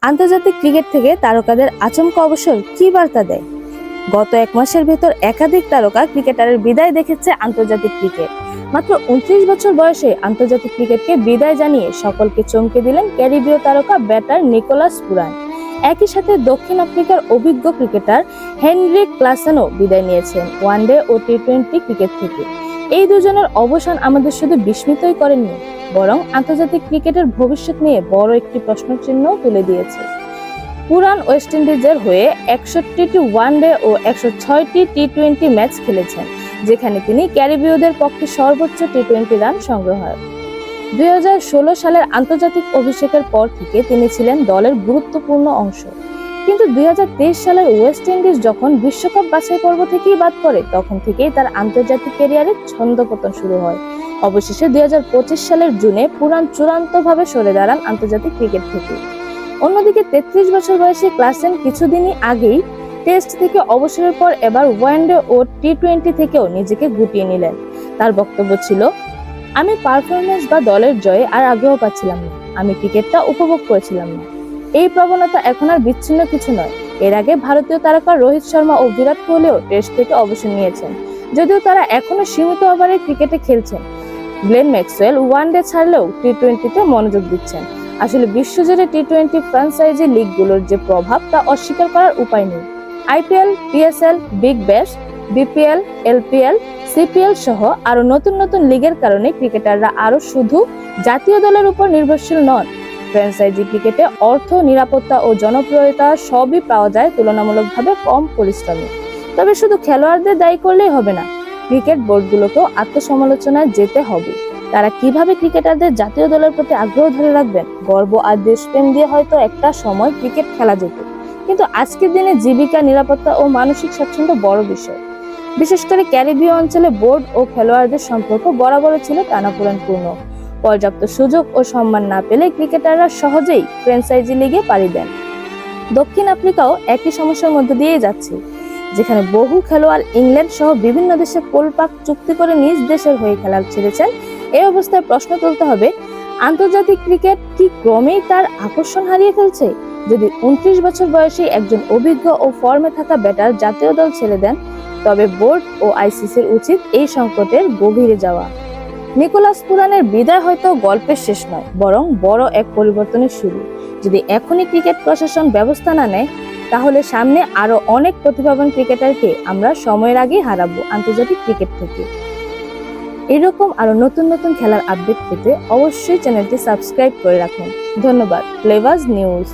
আন্তর্জাতিক ক্রিকেট থেকে তারকাদের আচমকা অবসর কি বার্তা দেয়? গত এক মাসের ভেতর একাধিক তারকা ক্রিকেটারের বিদায় দেখেছে আন্তর্জাতিক ক্রিকেট। মাত্র 29 বছর বয়সে আন্তর্জাতিক ক্রিকেটকে বিদায় জানিয়ে সকলকে চমকে দিলেন ক্যারিবীয় তারকা ব্যাটার নিকোলাস পুরান। একই সাথে দক্ষিণ আফ্রিকার অভিজ্ঞ ক্রিকেটার হেনরিক ক্লাসেনও বিদায় নিয়েছেন ওয়ানডে ও টি-20 ক্রিকেট থেকে। এই দুজনের অবসান আমাদের শুধু বিস্মিতই করেননি, বরং আন্তর্জাতিক ক্রিকেটের ভবিষ্যৎ নিয়ে বড় একটি প্রশ্নচিহ্ন তুলে দিয়েছে। পুরান ওয়েস্ট ইন্ডিজের হয়ে 61টি ওয়ানডে ও 106টি টি-20 ম্যাচ খেলেছেন, যেখানে তিনি ক্যারিবীয়দের পক্ষে সর্বোচ্চ টি-20 রান সংগ্রাহক। 2016 সালের আন্তর্জাতিক অভিষেকের পর থেকে তিনি ছিলেন দলের গুরুত্বপূর্ণ অংশ। কিন্তু 2023 সালের ওয়েস্ট ইন্ডিজ যখন বিশ্বকাপ বাছাই পর্ব থেকেই বাদ পড়ে, তখন থেকেই তার আন্তর্জাতিক ক্যারিয়ারের ছন্দপতন শুরু হয়। অবশেষে 2025 সালের জুনে পুরান চূড়ান্তভাবে সরে দাঁড়ান আন্তর্জাতিক ক্রিকেট থেকে। অন্যদিকে 33 বছর বয়সী ক্লাসেন কিছুদিনই আগেই টেস্ট থেকে অবসরের পর এবার ওয়ানডে ও টি-20 থেকেও নিজেকে গুটিয়ে নিলেন। তার বক্তব্য ছিল, আমি পারফরমেন্স বা দলের জয়ে আর আগ্রহ পাচ্ছিলাম না, আমি ক্রিকেটটা উপভোগ করেছিলাম না। এই প্রবণতা এখন আর বিচ্ছিন্ন কিছু নয়। এর আগে ভারতীয় তারকা রোহিত শর্মা ও বিরাট কোহলিও টেস্ট থেকে অবসর নিয়েছেন, যদিও তারা এখনো সীমিত ওভারের ক্রিকেটে খেলছেন। গ্লেন ম্যাক্সওয়েল ওয়ানডে ছাড়লেও টি-20তে মনোযোগ দিচ্ছেন। আসলে বিশ্বজুড়ে টি-20 ফ্র্যাঞ্চাইজি লিগগুলোর যে প্রভাব তা অস্বীকার করার উপায় নেই। IPL, PSL, Big Bash, BPL, LPL, CPL সহ আরো নতুন নতুন লিগের কারণে ক্রিকেটাররা আরো শুধু জাতীয় দলের উপর নির্ভরশীল নন। ফ্র্যাঞ্চাইজি ক্রিকেটে অর্থ, নিরাপত্তা ও জনপ্রিয়তা সবই পাওয়া যায় তুলনামূলকভাবে কম পরিশ্রমে। তবে শুধু খেলোয়াড়দের দায়ী করলেই হবে না, ক্রিকেট বোর্ডগুলোকেও আত্মসমালোচনায় যেতে হবে। তারা কিভাবে ক্রিকেটারদের জাতীয় দলের প্রতি আগ্রহ ধরে রাখবেন? গর্ব আর দেশপ্রেম দিয়ে হয়তো একটা সময় ক্রিকেট খেলা যেত, কিন্তু আজকের দিনে জীবিকা, নিরাপত্তা ও মানসিক স্বাচ্ছন্দ্য বড় বিষয়। বিশেষ করে ক্যারিবীয় অঞ্চলে বোর্ড ও খেলোয়াড়দের সম্পর্ক বরাবরই ছিল টানাপোড়েনপূর্ণ। পর্যাপ্ত সুযোগ ও সম্মান না পেলে ক্রিকেটাররা সহজেই ফ্র্যাঞ্চাইজি লিগে পাড়ি দেন। দক্ষিণ আফ্রিকাও একই সমস্যার মধ্যে দিয়ে যাচ্ছে, যেখানে বহু খেলোয়াড় ইংল্যান্ড সহ বিভিন্ন দেশে কোলপাক চুক্তি করে নিজ দেশের হয়ে খেলা ছেড়েছেন। এই অবস্থায় প্রশ্ন তুলতে হবে, আন্তর্জাতিক ক্রিকেট কি ক্রমেই তার আকর্ষণ হারিয়ে ফেলছে? যদি 29 বছর বয়সী একজন অভিজ্ঞ ও ফর্মে থাকা ব্যাটার জাতীয় দল ছেড়ে দেন, তবে বোর্ড ও আইসিসির উচিত এই সংকটের গভীরে যাওয়া। নিকোলাস পুরানের বিদায় হয়তো গল্পের শেষ নয়, বরং বড় এক পরিবর্তনের শুরু। যদি এখনই ক্রিকেট প্রশাসন ব্যবস্থা না নেয়, তাহলে সামনে আরো অনেক প্রতিভাবান ক্রিকেটারকে আমরা সময়ের আগেই হারাবো আন্তর্জাতিক ক্রিকেট থেকে। এরকম আরো নতুন নতুন খেলার আপডেট পেতে অবশ্যই চ্যানেলটি সাবস্ক্রাইব করে রাখুন। ধন্যবাদ। Flavours news.